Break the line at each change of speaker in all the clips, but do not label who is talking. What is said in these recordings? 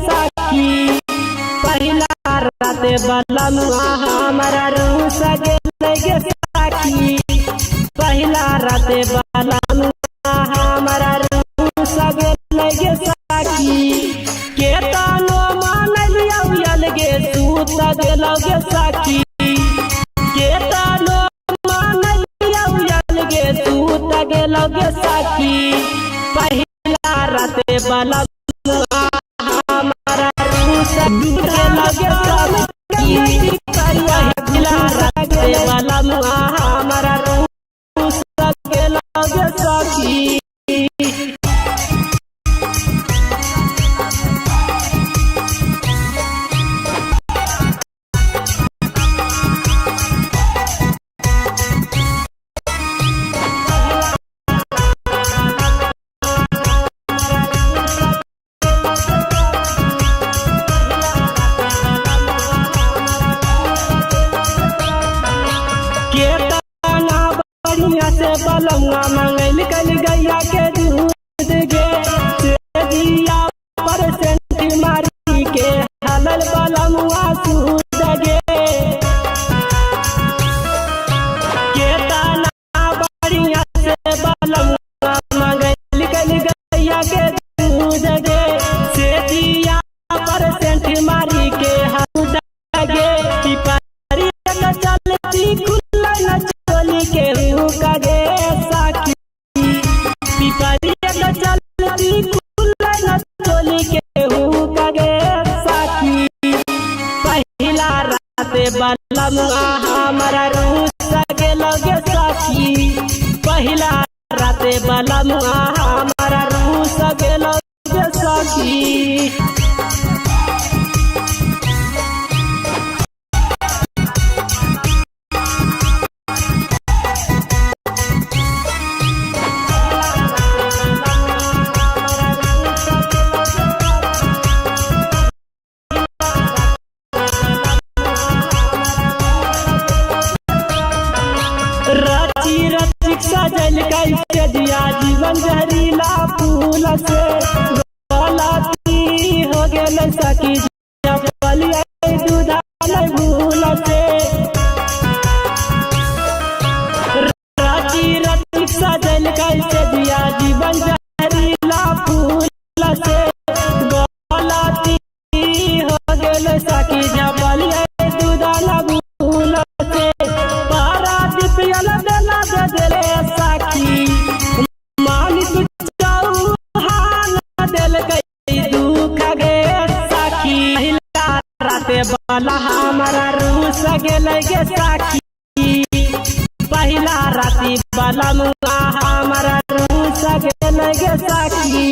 साखी पहला राते बलमुआ हमारा रूस गेल गे साखी पहला राते बलमुआ हमारा रूस गेल गे साखी के तानो मानलिया अलगे सूत गेल गे साखी के तानो मानलिया अलगे सूत गेल गे साखी पहला राते बलमुआ हमारा रूस गेल गे साखी पहला राते बलमुआ हमारा रूस गेल गे साखी से बलमुआ मंगल कल गैया के दूध गे से दिया पर सेंटी मारी के हलल बलमुआ सूद गे के ताना बढ़िया से बलमुआ मंगल कल गैया के दूध गे से दिया पर सेंटी मारी के हलद गे पिपरी चलती खुला न चोली के गे साखी पिपरी चलती खुला न चोली के गे साखी पहला राते बलमुआ हमारा रूस गेल गे साखी पहला राते बलमुआ हमारा रूस गेल गे साखी सजल कैसे दिया जीवन जहरीला फूल से गलती हो गेल सखी जब बलिया दूधा नहीं भूल से राती राती सजल कैसे दिया जीवन जहरीला फूल से गलती हो गेल सखी जब बलिया दूधा नहीं भूल से पारा दीपियल देला दे साखी मालिक चौहान दिल गई दुख गे साखी पहला राते वाला हमारा रूस गेल गे साखी पहला राती बलमुआ हमारा रूस गेल गे साखी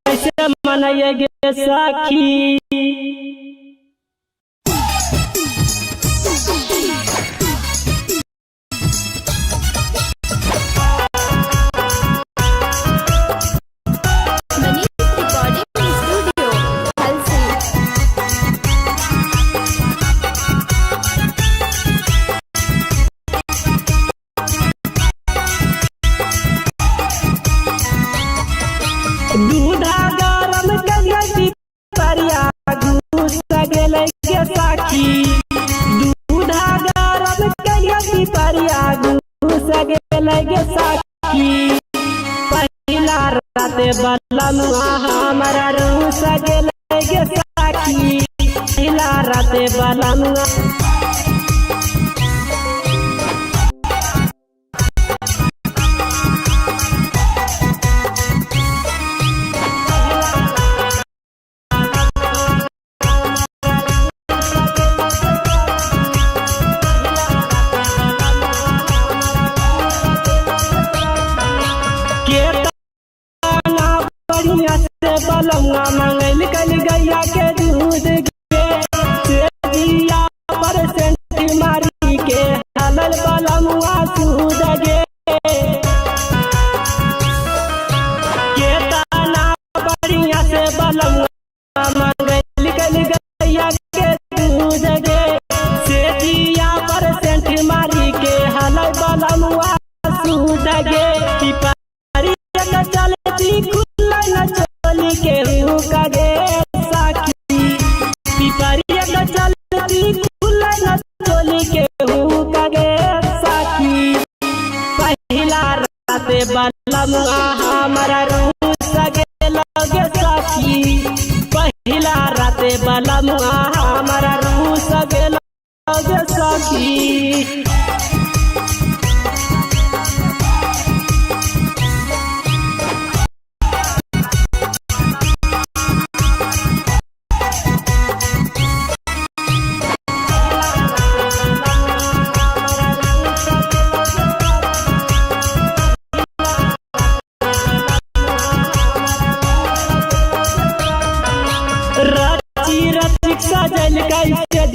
कैसे मनइए गे साखी दूधा गरम करिया परिया घूस गेल गे साखी दूधा गरम करिया परिया घूस गेल गे साखी पहला राते बलमुआ हमारा रूस गेल गे साखी पहला राते बलमुआ से बलमुआ मंगल कल गैया के दूध गे से दिया पर सेंटी मारी के हलल बलमुआ सूद गे के ताना बढ़िया से बलमुआ मंगल कल गैया के दूध गे से दिया पर सेंटी मारी के हलल बलमुआ सूद गे पिपरी चलती खुला न चोली के गे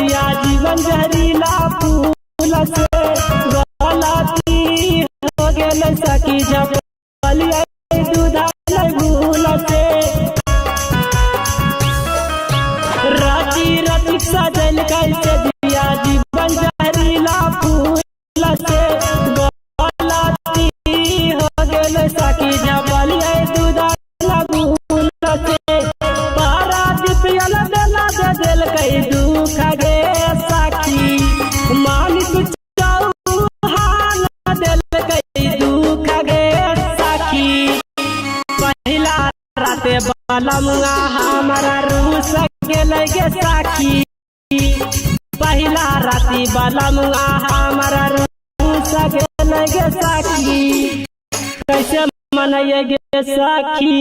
दिया जीवन जहरीला फूल से गलती हो गेल सखी जब दूधा भूल से राती राती सजल कैसे दिया जीवन जहरीला फूल से गलती हो गेल सखी जब दूधा भूल से पारा दिपियल बेला दे दिल कई दुख गे साखी मालिक चौहान दिल कई दुख गे साखी पहला राते बलमुआ हमारा रूस गेल गे साखी पहला राती बलमुआ हमारा रूस गेल गे साखी कैसे मनइए गे साखी।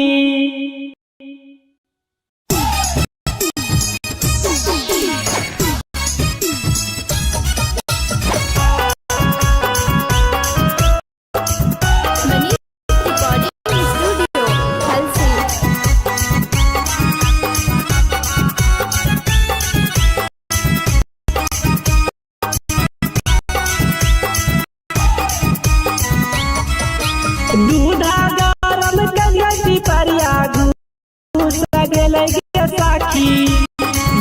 दूधा गरम करिया पिपरिया घूस गेल गे साखी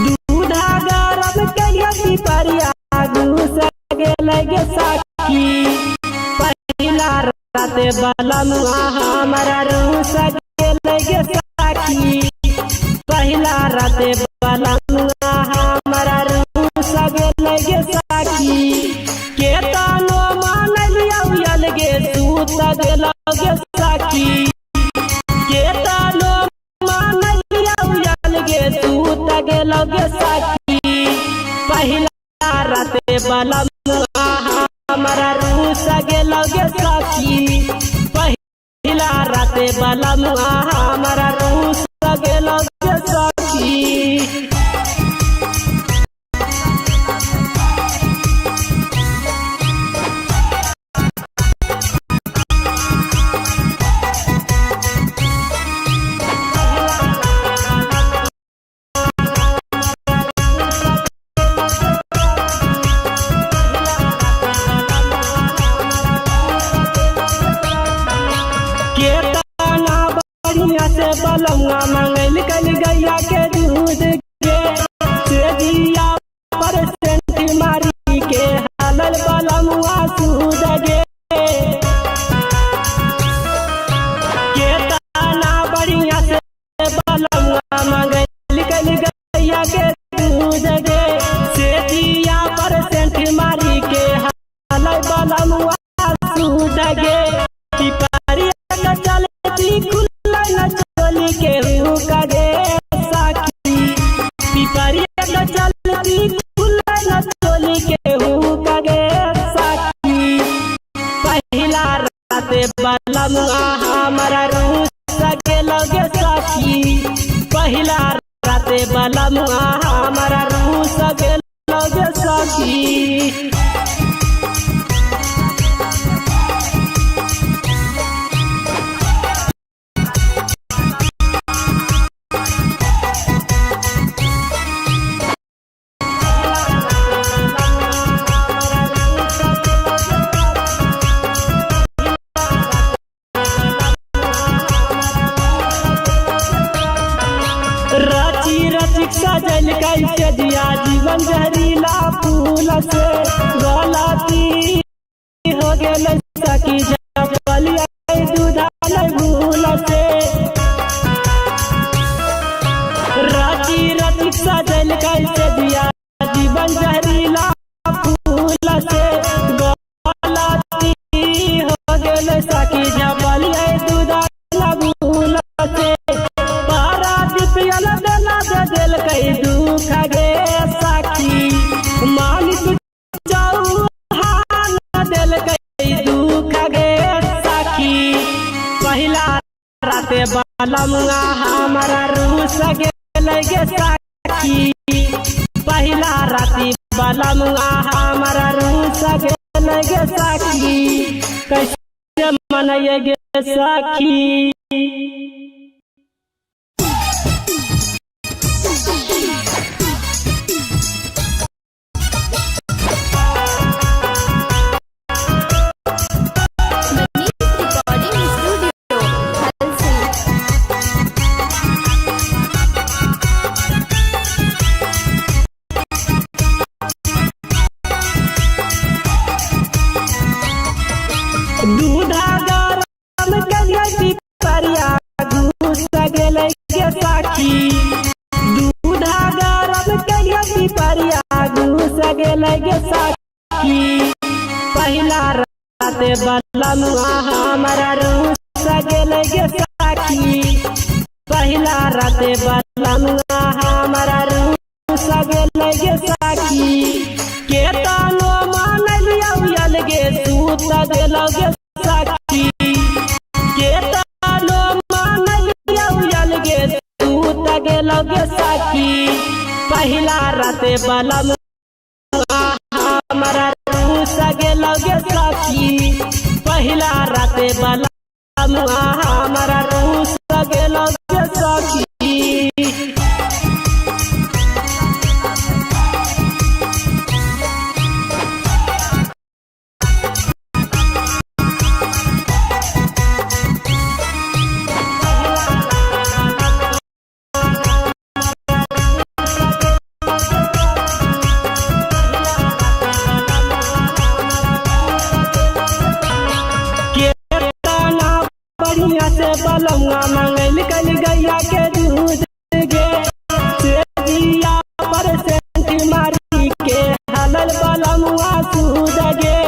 दूधा गरम करिया पिपरिया घूस गेल गे साखी पहला राते बलमुआ हमारा रूस गेल गे साखी पहला राते बलमुआ हमारा रूस गेल गे साखी केतनो मानलिया उयल गे सूत गेल गे साखी केतनो मानलिया उयल गे सूत गेल गे साखी पहला राते बलमुआ हमारा रूस गेल गे साखी पहला राते बलमुआ हमारा रूस गेल गे साखी। केतना बढ़िया से बलमुआ मंगल कल गैया के दूध के से दिया परसेंट मारी के हालल बलमुआ सूद गे केतना बढ़िया से बलमुआ मंगल कल गैया के दूध गे से दिया परसेंट मारी के हालल बलमुआ सूद गे चलती खुला न चोली के हुका गे साखी पिपरिया चलती खुला न चोली के हुका गे साखी पहला राते बलमुआ हमारा रूस गेल गे साखी पहला राते बलमुआ हमारा रूस गेल गे साखी। रची रची सजल कैसे दिया जीवन जहरीला फूल से गलती हो गेल सखी जब दूधा भूल से रची रची सजल कैसे दिया जीवन जहरीला फूल से गलती हो गेल सखी जब दूधा भूल से पारा दिपियल बेला दे दिल कई दुख गे साखी मालिक चौहान दिल कई दुख गे साखी पहला राते बलमुआ हमारा रूस गेल गे साखी पहला राती बलमुआ हमारा रूस गेल गे साखी कैसे मनइए गे साखी। गेलै गे साखी। पहिला राते बलमुआ हमारा रूस गेलै गे साखी। पहिला राते बलमुआ हमारा रूस गेलै गे साखी। केतनो मानलियौ अलगे सूत गेलौ गे साखी। केतनो मानलियौ अलगे सूत गेलौ गे साखी। पहिला राते बलमुआ हमारा रूस गेलौ गे साखी। पहिला राते बलमुआ हमारा रूस गेलौ गे साखी। बढ़िया से बलमुआ मंगल कल गैया के दूध गे। से दिया पर सेंट मारी के हलल बलमुआ सूद गे।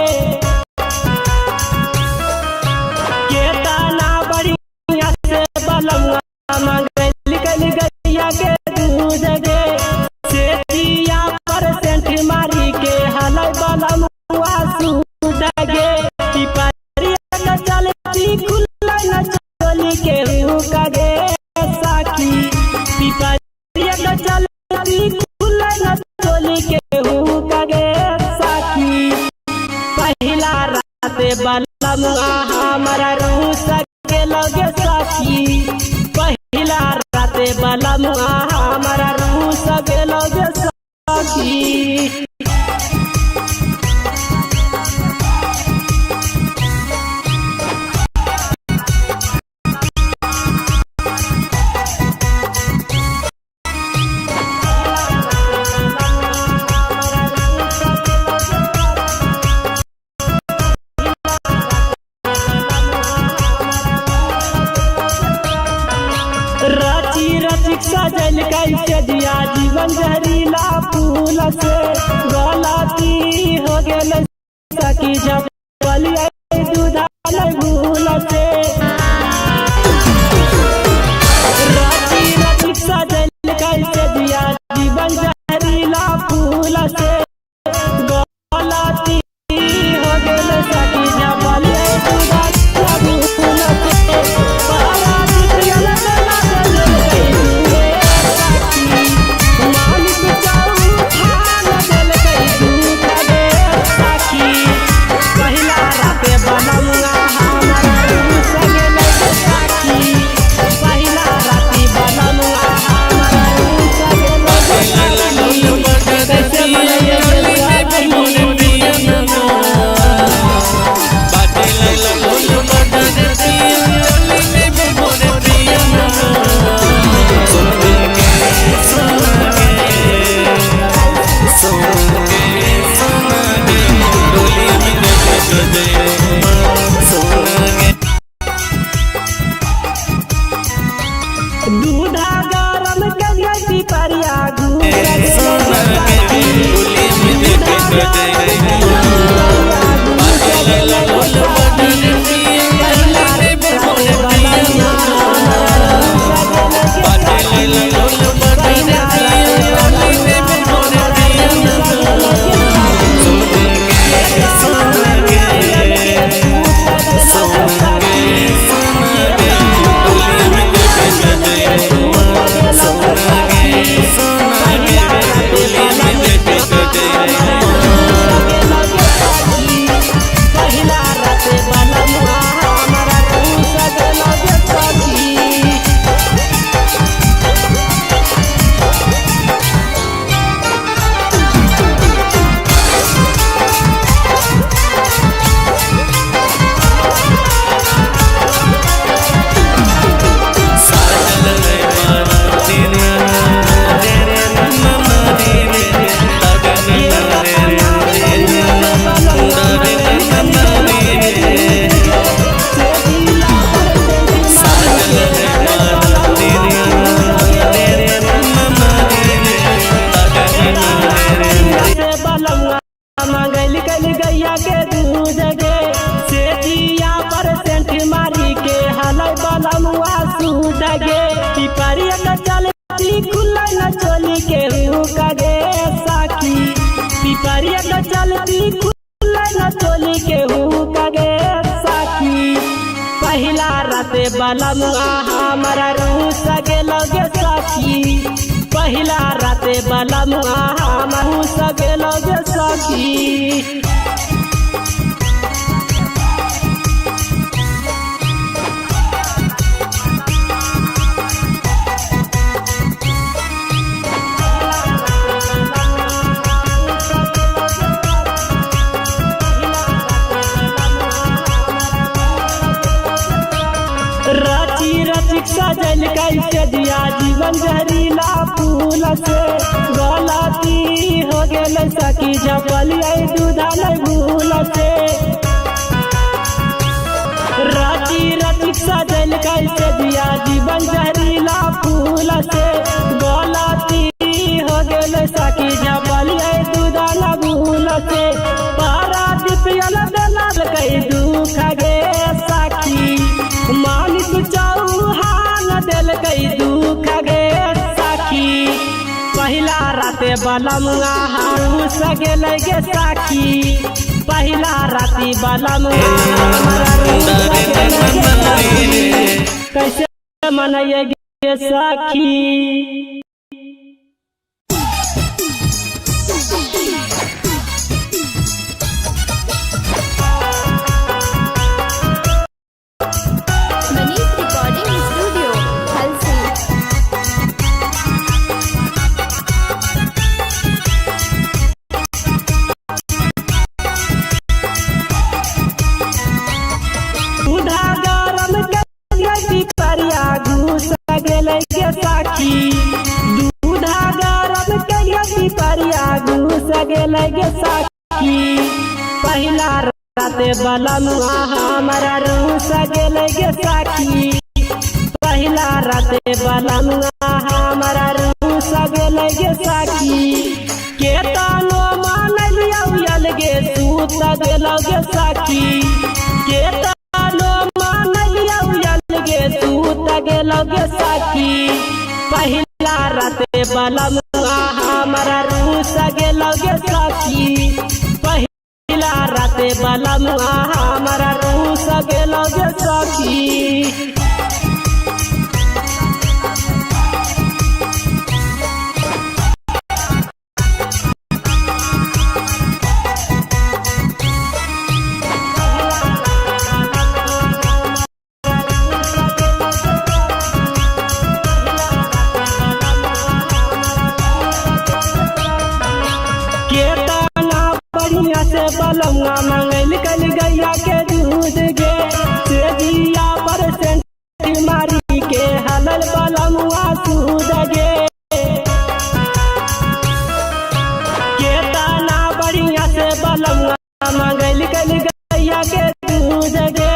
केतना बढ़िया से बलमुआ मंगल कल गैया के दूध गे। से दिया पर सेंट मारी के हलल बलमुआ सूद गे। चलती चोली के हुका गे साखी। पिपरिया चलती चोली के हुका गे साखी। पहिला राते बलमुआ हमारा रूस गेलौ गे साखी। पहिला राते बलमुआ हमारा रूस गेलौ गे साखी। रची रची सजल कैसे दिया जीवन जहरीला फूल से। गलती हो गेल सखी जब बलिया दूधा भूल से। रची रची सजल कैसे दिया जीवन जहरीला फूल से। गलती हो गेल सखी जब बलिया दूधा भूल से। मालिक जाऊ खान दिल कई दूध गे साखी। राते बलमुआ हमारा रूस गेलो गे सखी। पहिला राते बलमुआ हमारा रूस गेलो गे सखी। रची रचिक सजल कैसे दिया जीवन जहरीला फूल से। गलती हो गेल सखी झपलिए दूधा नहीं भूल से। रची रचिक सजल कैसे दिया जीवन जहरीला फूल से। गलती हो गेल सखी झपलिए दूधा न भूल से। पारा दिपियल दलाल कई दुख गे सखी। मालिक चौहान दिल कई दुख गे सखी। पहिला राते बलमुआ रूस गेल गे सखी। पहिला राती बलमुआ कैसे मनइए गे सखी। दूधा गरम कलिया परिया घूस गेल गे सखी। पहिला राते बलमुआ हमारा रूस गेल गे सखी। पहिला राते बलमुआ हमारा रूस गेल गे सखी। केतनो मानलिया उयल गे सूत गेल गे सखी। केतनो मानलिया उयल गे सूत गेल गे सखी। पहिला राते बलमुआ हमारा रूस गेल गे सखी। पहिला राते बलमुआ हमारा रूस गेल गे सखी। से बलमुआ मंगल कल गैया के दूध गे। से दिया परसेंट मारी के हलल बलमुआ सूद गे। केतना बढ़िया से बलमुआ मंगल कल गैया के दूध गे।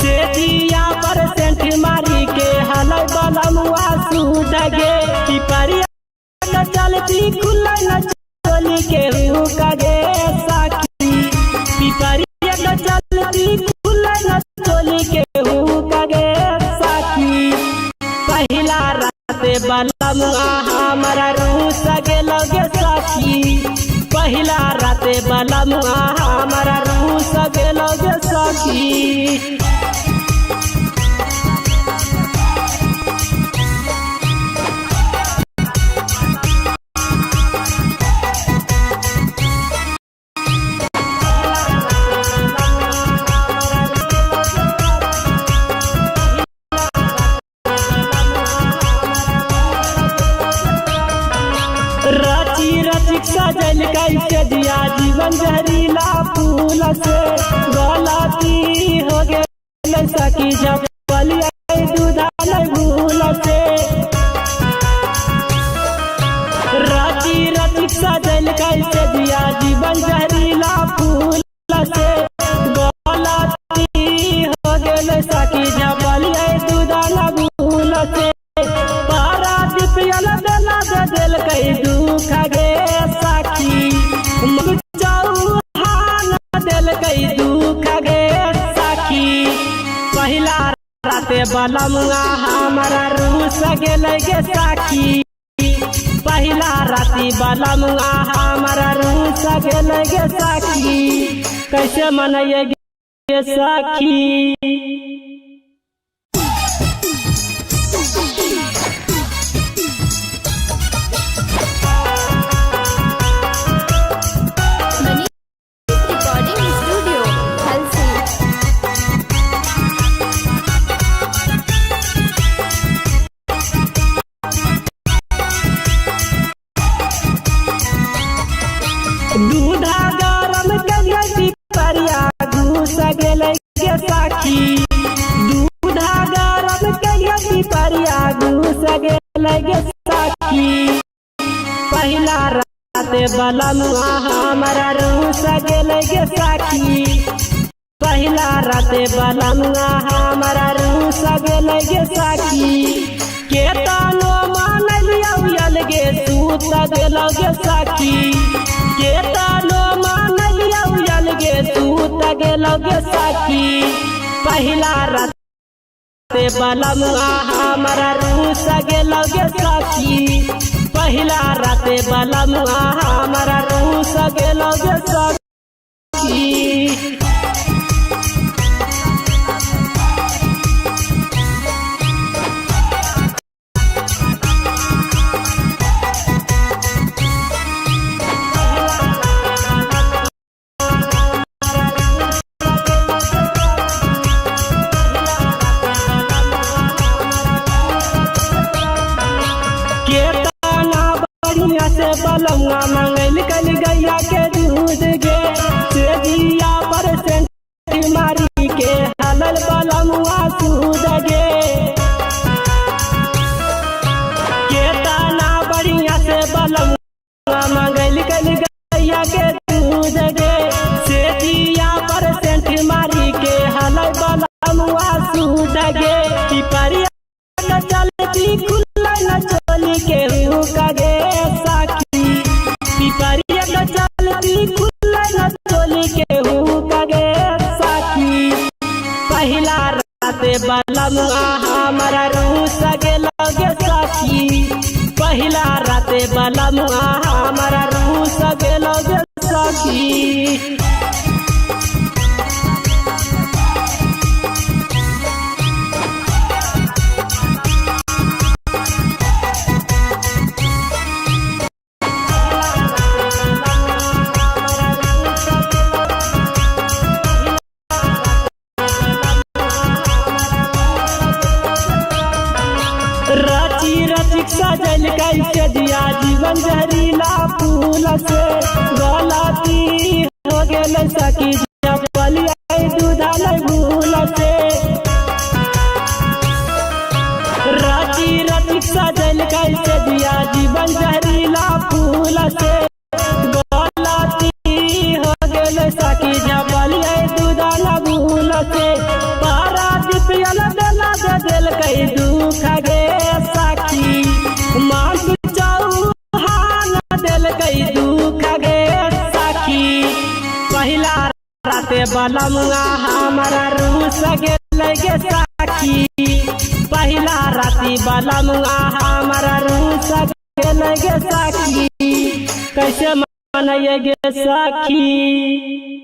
से दिया परसेंट मारी के हलल बलमुआ सूद गे। पिपरिया चलती खुला न चोली के हुका गे सखी। पिपरिया चलती खुला न चोली के हुका गे सखी। पहिला राते बलमुआ हमारा रूस गेल गे सखी। पहिला राते बलमुआ हमारा रूस गेल गे सखी। रची रचिक सजल कैसे दिया जीवन जहरीला फूल से। गलती हो गेल सखी झपलिए दूधा नहीं भूल से। रची रचिक सजल कैसे दिया जीवन जहरीला फूल से। गलती हो गेल सखी झपलिए दूधा नहीं भूल से। पारा दिपियल दलाल दिल कई दुख गे सखी। चौहान दिल कई दुख गे सखी। पहिला राते बलमुआ हमारा रूस गेल गे सखी। पहिला राती बलमुआ हमारा रूस गेल गे सखी। कैसे मनइए गे सखी। पहिला राते बलमुआ हमारा रूस गेल गे सखी। पहिला राते बलमुआ हमारा रूस गेल गे सखी। केतनो मानलिया अलगे सूत गेल गे सखी। केतनो मानलिया अलगे सूत गेल गे सखी। पहिला राते बलमुआ हमारा रूस गेल गे सखी। पहिला राते बलमुआ हमारा रूस गेल गे सखी। से बलमुआ मंगल कल गैया के दूध गे से दिया पर सेंटी मारी के हलल बलमुआ सूद गे। केतना बढ़िया से बलमुआ मंगल कल गैया के दूध गे से दिया पर सेंटी मारी के हलल बलमुआ सूद गे। पिपरिया चलती खुला न चोली के हुका गे सखी। पिपरिया चलती खुला न चोली के हुका गे सखी। पहिला राते बलमुआ हमारा रूस गेल गे सखी। पहिला राते बलमुआ हमारा रूस गेल गे सखी। रची रची सजल कैसे दिया जीवन जहरीला फूल से। गलती हो गेल सखी जब बलिया दूधा नहीं भूल से। रची रची सजल कैसे दिया जीवन जहरीला फूल से। गलती हो गेल सखी जब बलिया दूधा न भूल से। पारा दिपियल देला दे दिल कई दुख गे सखी। मांग चौहान दिल कई दुख गे सखी। पहिला राते बलमुआ हमारा रूस गेल गे सखी। पहिला राती बलमुआ हमारा रूस गेल गे सखी। कैसे मनइए गे सखी।